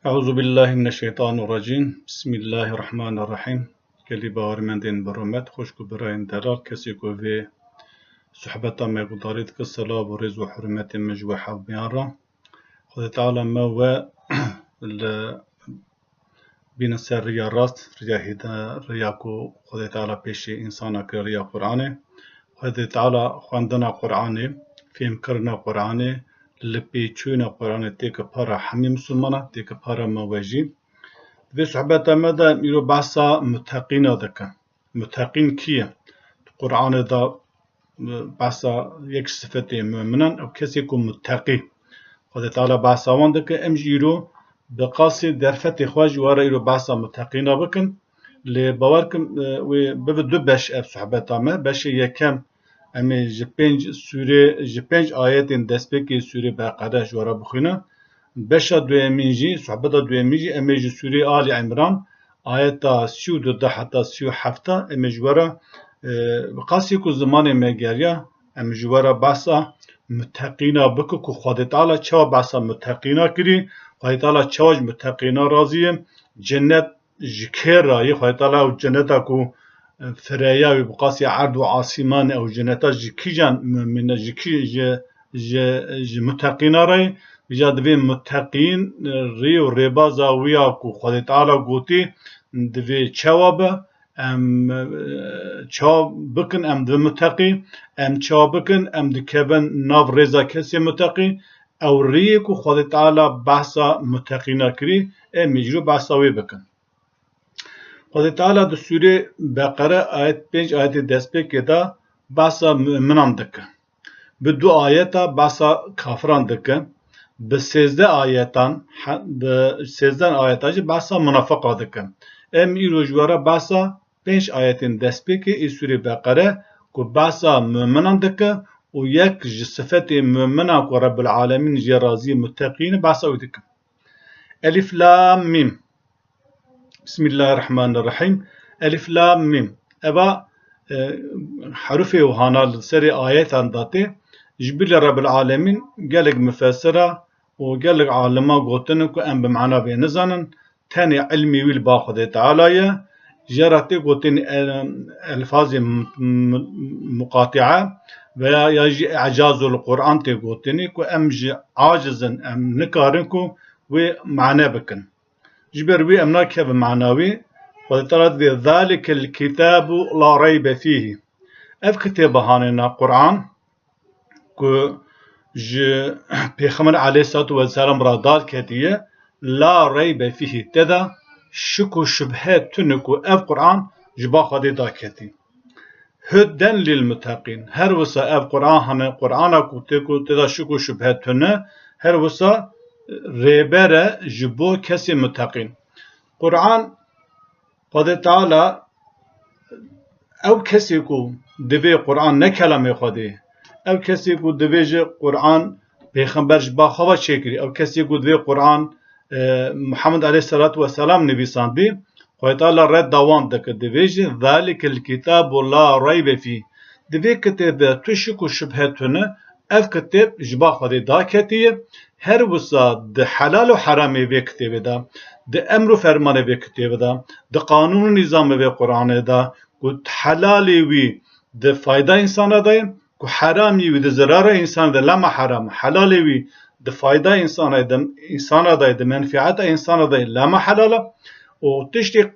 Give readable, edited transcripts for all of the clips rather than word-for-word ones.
Euzubillahimineşşeytanirracim. Bismillahirrahmanirrahim. Geli bavarmendin beromet, hoşku birayın derar, kesi ku ve sohbeta megudarit ki salam ve rez ve hürmetin mecve havmiyan ra. Xuda Teala me ve binin ser riya rast, riya ku Xuda Teala peşi insana kır riya Kur'an'ı. Xuda Teala xwandina Kur'an'ı, film kırna Kur'an'ı, لپیچونا قرآن تیک پارا همی مسلمانه تیک پارا موجی و صحبت ما دا میرو بحثا متقین دکن متقین کیه قرآن دا بحثا یک صفت مؤمنان او کسی کو متقی خدا تعالی بحثا وان دکه امجیرو بقاسی درفت خواج وارا ایرو بحثا متقین بکن لی باورکم و به دو بش اب صحبت ما بش یکم امی جپنج آیتین دستپکی سوره بقره جوارا بخونه بشا دویمینجی صحبتا دویمینجی امی سوره آل عمران آیتا 32 حتی 37 امی جوارا قاسی کو زمان مگریا امی جوارا بحثا متقینا بکو که خود تعالی چوا بحثا متقینا کری خود تعالی چواج متقینا راضیه جنت جکر رایی خود تعالی و جنتا کو فريا وبقاسي عرض وعاصمان أو جنتاج كيجان من جي متقين راي بجاد في متقين ري وربا زاوية كو خد تعالى قوتي دفي شواب أم شواب بكن أم دو متقي أم شواب بكن أم دكبن ناف رزا كسي متقي أو ري كو خد تعالى بحثا متقين كري مجرو بحثاوي بكن خدا تعالی در سوره بقره آیت 5 آیت دستپک دا بحثا مؤمنان دکه به دو آیتا بحثا کافران دکه به 13 آیتان بحثا منافقا دکه ام ای روجوارا بحثا 5 آیتین دستپک ای سوره بقره که بحثا مؤمنان دکه و یک صفت مؤمنان که رب العالمین جرازی متقین بحثا دکه الف لام میم Bismillahirrahmanirrahim. Elif, lam, mim. Eva harufi vahana seri ayet andati. Jibili Rabbil Alemin gelek müfessira ve gelek alima gotunu ku em bimana be nizanin tani ilmi wil ba Xuda Teala'ya jarati gotin elfazi muqati'a veya yaji i'cazul Kur'an te gotini ku em acizin em nikarin ku ve mana bikin. جبروي أمناك بمعنوي وترد ذلك الكتاب لا ريب فيه أف كتاب هاننا قرآن كو ج بيخمر عليه الصلاة والسلام رادال كتية لا ريب فيه تدا شكو شبهات تنكو أف قرآن جبا خدي دا كتي هدن للمتقين هر وسا أف قرآن هنا قرآن كو تدا شكو شبهات تنه هر وسا ريبره جبو كسي متقين قرآن قد تعالى او كسي كو دبي قرآن نكلمه خده او كسي كو دبي قرآن پیغمبر جبا خوا شكري او كسي كو دبي قرآن محمد عليه الصلاة والسلام نبي ساندي قد تعالى رد دوان دك دبي ذلك الكتاب لا ريب فيه دبي كتاب تشكو شبهتونه اف كتاب جبا خده دا كتيه her vısa de halal ve haramı ve kitabı da, de emru fermanı ve kitabı da, de kanunu nizamı ve Kur'an'ı da, ku halali ve de fayda insana da, ku harami ve de zarara insana da, lama haram, halali ve de fayda insana da, de menfaata insana da, lama halala, o tişti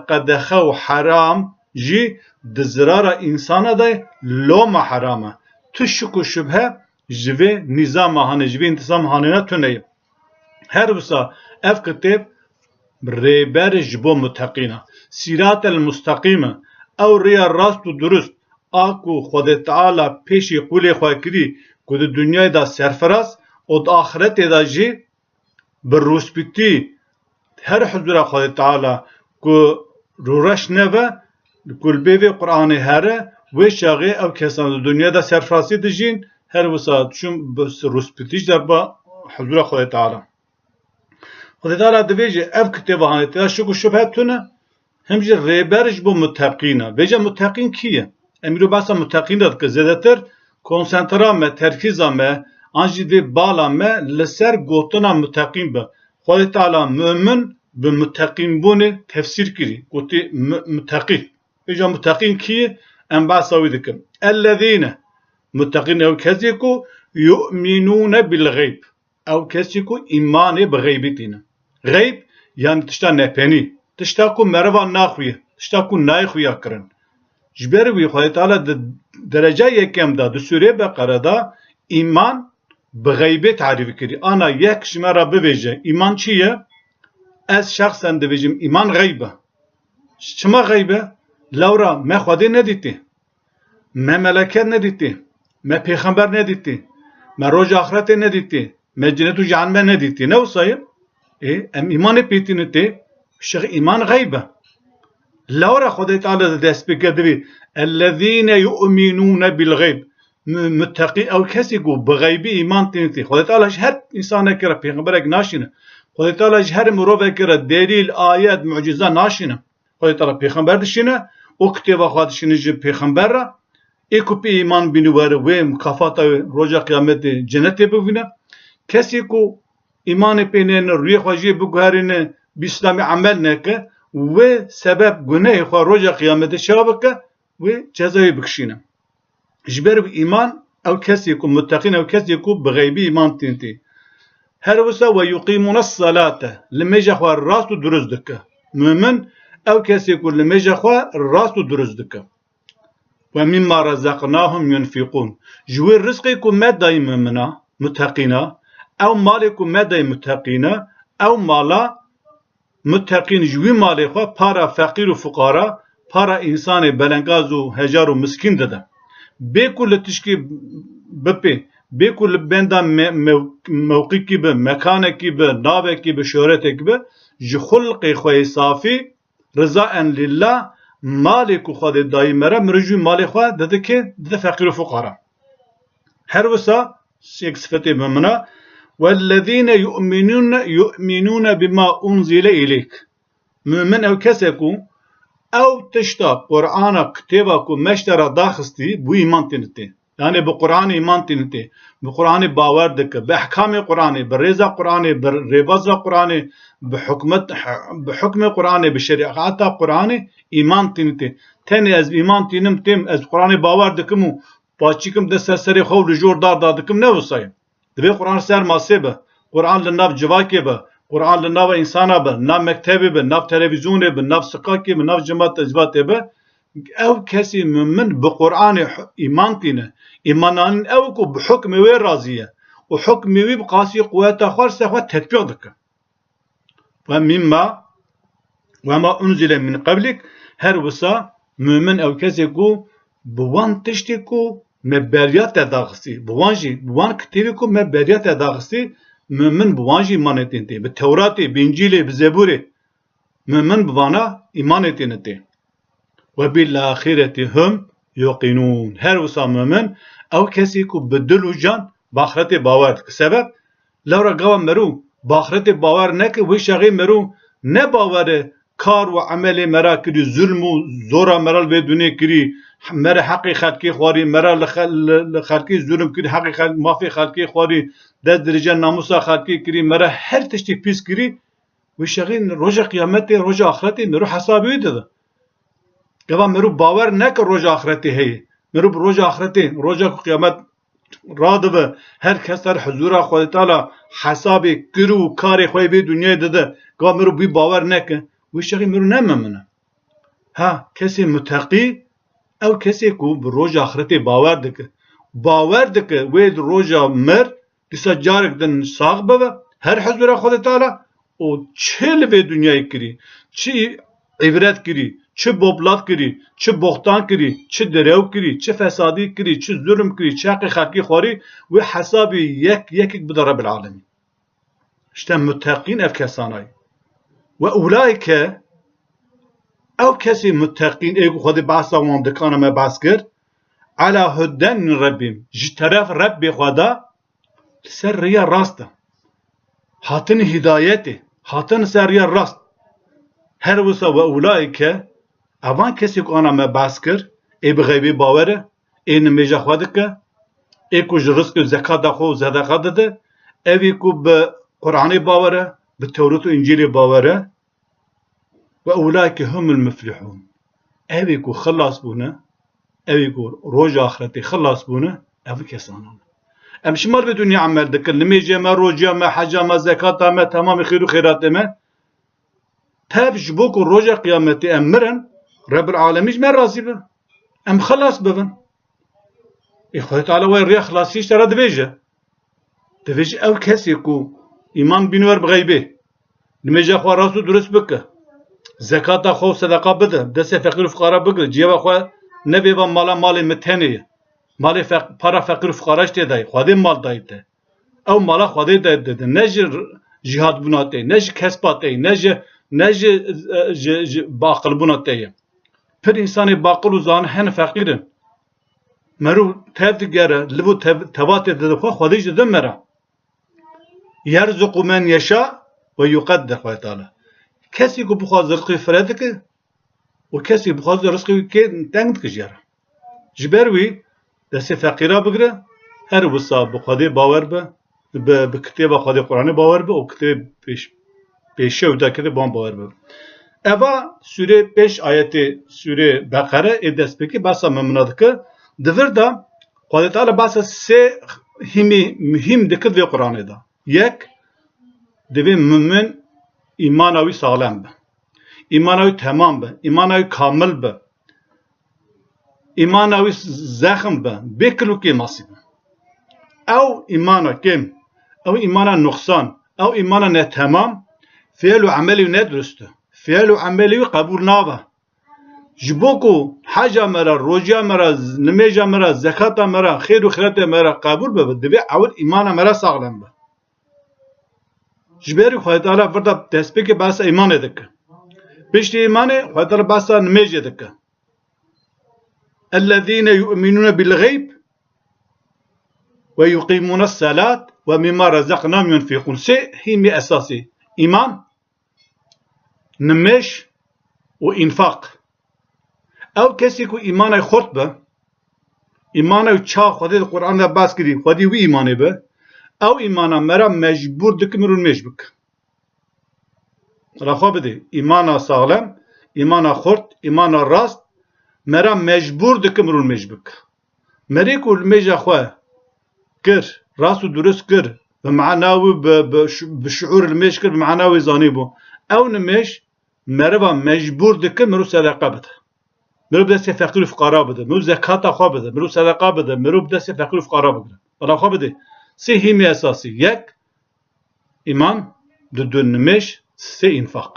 kadeha ve haram, ji de zarara insana da, loma harama, tüşku şübhe, جوه نظام هانه جوه انتظام هانه نتونه هر وسا اف كتاب ريبر جبو متقينه سيرات المستقيمه او ريا راست و درست اكو خود تعالى پیشي قولي خواه كري كو ده دنيا دا سرفراز او ده آخرت دا جي بالروسبتي هر حضور خود تعالى كو رورش نوه كل بيوه قرآن هره وشاغي او كسان ده دنيا دا سرفرازي ده جين her vısa düşün ruspitiş der ba huzura Xuda Teala. Xuda Teala deveci ev kitabı hanete şu şüphetüne hemce reberj bu muttaqina. Veja muttaqin kiye? Emiru basa muttaqin da ki zedetir konsantra me terkiza me anji de bala me leser gotuna muttaqin be. Xwedê Teala mümin bi muttaqîn bûnê tefsîr kirî. Gotî muttaqî. Êja muttaqîn kî ye? Em behsa wî dikin. Ellezîne muttaqîn ew kesê ku yu'minûne bil gayb. Ew kesê ku îmanê bi gaybê tîne. Gayb yani tişta nepenî. Tişta ku merva naxuye. Tişta ku nayê xuya kirin. Ji ber wî Xwedê Teala di derece yekem da di Sûreyê Beqereda îman bi gaybê tarîf kirî. Ana yek ji me re bibêje. İman çi ye? Ez şexsen dibêjim îman gayb e. Çima gayb e? Lewra me Xwedê nedîtî. Me meleket nedîtî. Me pêxember nedîtî. Me roja axiretê nedîtî. Me cennet û cehenneme nedîtî. Ne wisa em îmanê pêtîne tê. Şex îman gayb e. Lewra Xwedê Teala di dest pê kedivî. Ellezîne yu'minûne bil gayb. Muttaqî ew kesê ku bi gaybî îman tîne tê. Xwedê Teala ji her însanekê re pêxemberek naşîne. Xwedê Teala ji her mirovekê re delîl, ayet, mucize naşîne. Xwedê Teala pêxember dişîne, o kitêba xwe dişîne ji pêxember re. Ê ku pê îman bînî were wê mukafata roja qiyametê cennetê bibîne. Kesê ku îmanê pê nêne rûyê xwe jî biguherîne bi İslamî emel neke, wê sebeb gunehê xwe roja qiyametê çawa bike, wê cezayê bikişîne. Ji ber wî îman ew kesê ku muttaqîn ew kesê ku bi gaybî îman tîne tê. Her wisa ve yuqîmûne salate li mêja xwe rast û durust dike. Mümin ew kesê ku li mêja xwe rast û durust dike. Ve mimma razaqnahum yunfiqûn. Ji wê rizqê ku me dayî mümina, muttaqîna, ew malê ku me dayî muttaqîna, ew mala muttaqîn ji wî malê xwe para feqîr û fuqara, para însanê belengaz û hejar û miskîn dide. Bê ku li tişkî bipê, bê ku li benda mewqîkî bi, mekanekî bi, navekî bi, şöhretekî bi, ji xulqê xwe safî, rizaen lillah, malê ku Xwedê dayî me re mirî jî malê xwe dide feqîr û fuqara. Her wisa yek sifetê mümina vellezîne yu'minûne bima unzile ileyk. Mümin ew kesê ku ew tişta Qur'ana kitêba ku meştera daxistî bu îman tîne tê. Yani bi Qur'anê îman tîne tê. Bi Qur'anê bawer dike. Bi ehkamê Qur'anê, bi rêza Qur'anê, bi rêbaza Qur'anê, bi hukmê Qur'anê, bi şerîata Qur'anê îman tîne tê. Tenê ez îman tînim têm ez Qur'anê bawer dikim û paçîkim de ser serê xwe li jor dar da dikim ne wisa ye. Divê Qur'an ser masê be. Qur'an li nav civakê be. Qur'an li nava insana be. Nav mektebê be, nav televizyonê be, nav sikakê be, nav cemaatê be. Ew kesî mümin bi Qur'anê îman tîne. İmananîn ew ku bi hukmê wê razî ye. û hukmê wî bi qasî quweta xwe ser xwe tetbîq dike. Ve mimma ve ma unzile min qablik her wisa mümin ew kesê ku bi wan tiştê ku me beriya te daxistî. Bi wan kitêbê ku me beriya te daxistî, mümin bi wan jî îmanê tîne tê. Bi Tewratê, bi İncîlê, bi Zeburê. Mümin bi vana îmanê tîne tê. Ve bil ahireti hum yuqinûn. Her wisa mümin ew kesî ku bi dil û can bi axiretê bawer dike. Sebeb lewra gava merû bi axiretê bawer neke, wê şexê merû ne bawere kar û emelê me ra kirî, zulm û zora me ra li vê dunê kirî, me re heqê xelkê xwarî, me ra li xelkê zulm kirî, heqê mafê xelkê xwarî, dest dirêja namusa xelkê kirî, me re her tiştê pîs kirî, wê şexê roja qiyametê, roja axiretê merû hesabê wî dide. Gava merû bawer neke roja axiretê heye. Merû bi roja axiretê, roja ku qiyamet radibe, her kes ser huzûra Xwedê Teala hesabê kir û karê xwe vê dunyayê dide. Gava merû bî bawer neke, wê şexê merû nememine. Ha, kesê muttaqî ew kesê ku bi roja axiretê bawer dike. Bawer dike wê di roja mir dîsa carek din sağ bibe, her huzûra Xwedê Teala û çi li vê dunyayê kirî, çi îbret kirî, çi boplat kirî, çi boxtan kirî, çi derew kirî, çi fesadî kirî, çi zulm kirî, çi heqê xelkê xwarî, wê hesabê yekek bide Rabbil Alemîn. İşte muttaqîn ev kesanayî. Ve ulaîke ew kesê muttaqîn ê ku Xwedê behsa wan dikane me behs kir, ala huden min Rabbîm. Ji teref Rebbê xwe de li ser rêya rast e. Hatin hidayetê, hatin ser rêya rast. Her wisa ve ulaîke evan kesê ku ana me behs kir, ê bi gaybê bawer e, ê nimêja xwe dike, ê ku ji rizq û zekata xwe û zedeqa dide, evî ku bi Qur'anê bawer e, بالتوراة وإنجيل باوره وأولئك هم المفلحون أبيكو خلاص بونا أبيكو روج آخرتي خلاص بونا أبي كسانون أم شمال بدون يعمل دك نميجي ما روجيا ما حاجة ما زكاة ما تمام خير وخيرات ما تابج بوكو روجا قيامتي أمرن رب العالمين ما راضي بن أم خلاص ببن إخوة تعالى وين ريا خلاصيش ترى دفيجة أو كسيكو إيمان بينور بغيبه نميجي أخوة راسو درس بك زكاة أخوة صدقة بده دس فقير وفقراء بك جيب أخوة نبي مالا مال متهنية مال para فقير وفقراء تداي خادم مال دايته أو مالا خادم دايته نجر جهاد بناته نجر كسباته نجر باقل بناته پر إنسان باقل وزان هن فقيرن مرو تبت جرا لبو تبات تدخو خادج دمرة يرزق من يشاء ويقدر خدای تعالی کسی که بخواد رزقی فرد که و کسی بخواد رزقی که تنگ کجیاره جبروی دست فقیره بگره هر وسا بخواد باور به کتاب خود قرآن باور به و کتاب پیشه و دکته بام باور به اوا سوره 5 آیت سوره بقره دست بکی باسا ممناد که دور دا خدای تعالی باسا سه مهم دکت و قرآن دا یک دوی مؤمن ایمانوی سالم به ایمانوی تمام به ایمانوی کامل به ایمانوی زخم به بکلو که ماسیب او ایمانا کم او ایمانا نقصان او ایمانا نه تمام فعل و عملی نه درسته فعل و عملی قبول نابه جبوکو حاجه مرا روجا مرا نمیجا مرا زکات مرا خیر و خیرات مرا قبول به دوی اول ایمانا مرا سالم به جبری خدای تعالی وردا تسبیح که بس ایمان دکه بیشتر ایمان خدای تعالی بس نمیجه دکه الذين يؤمنون بالغيب ويقيمون الصلاة ومما رزقناهم ينفقون سه هي اساسي ایمان نمش و انفاق او کسی که ایمان خورد به ایمان چا خدای قرآن دا باز کردی خدای وی ایمانه به او ایمانا مرا مجبور دکمرون مجبک رخوا بده ایمانا سالم ایمانا خورد ایمانا راست مرا مجبور دکمرون مجبک مری کل مجا خواه کر راست و درست کر بمعناوی بشعور المش کر بمعناوی زانی بو او نمش مرا مجبور دکمرون صدقه بده مرو بدست فقیر و فقرا بده مرو زکات خواه بده مرو صدقه بده مرو بدست فقیر و فقرا بده رخوا بده سه همی اساسی یک ایمان دو نمش سه انفاق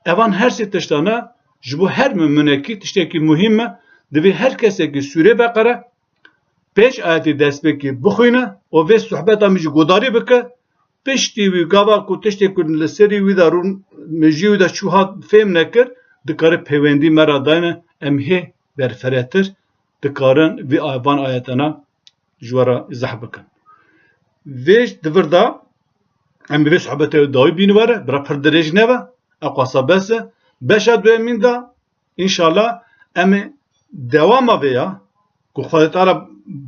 اوان هر سه تشتانه جبو هر ممنکی تشتکی مهمه دوی هر کسی که سوره بقره 5 آیتی دست بکی بخوینه و وی صحبت همیشه گداری بکه پشتی وی گاوا کو تشتکی لسری وی دارون مجیو دا چوهات فهم نکر دکاره پیوندی مرا داینه امهی برفراتر دکارن وی آیوان آیتانا جوارا ازح بکن ویش دور دا امی وی صحبته دایی بینواره برا پردریج نوه اقواسا بسه بشا دوامین دا انشالله امی دوام ویا که خواهد تعالی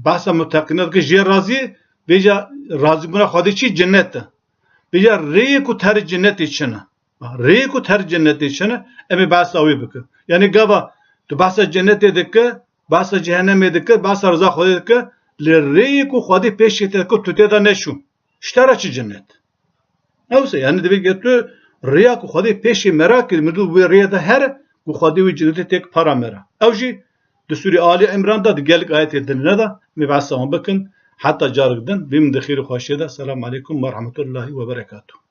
بحثا متقینات که جه رازی ویجا رازی بنا خواهد چی جنت ویجا ریه که تر جنتی چنه ریه که تر جنتی چنه امی بحثا اوی بکن یعنی گاوا تو بحثا جنتی دکه بحثا جهنمی دکه بحثا رضا خواهد دکه لریه که خواهد پیشی تکه تو تیدا نشون اشترا چی جنت اوسه یعنی دوی گتو ریا که خواهد پیشی مرا کرد مردو وی ریا ده هر که خواهد وی جنتی تک پارا مرا اوجی دستوری آلی عمران دا گلک آیت دنیا دا میبعث هم بکن حتی جارک دن بیم دخیر خواشیده. السلام علیکم و رحمت الله و برکاته.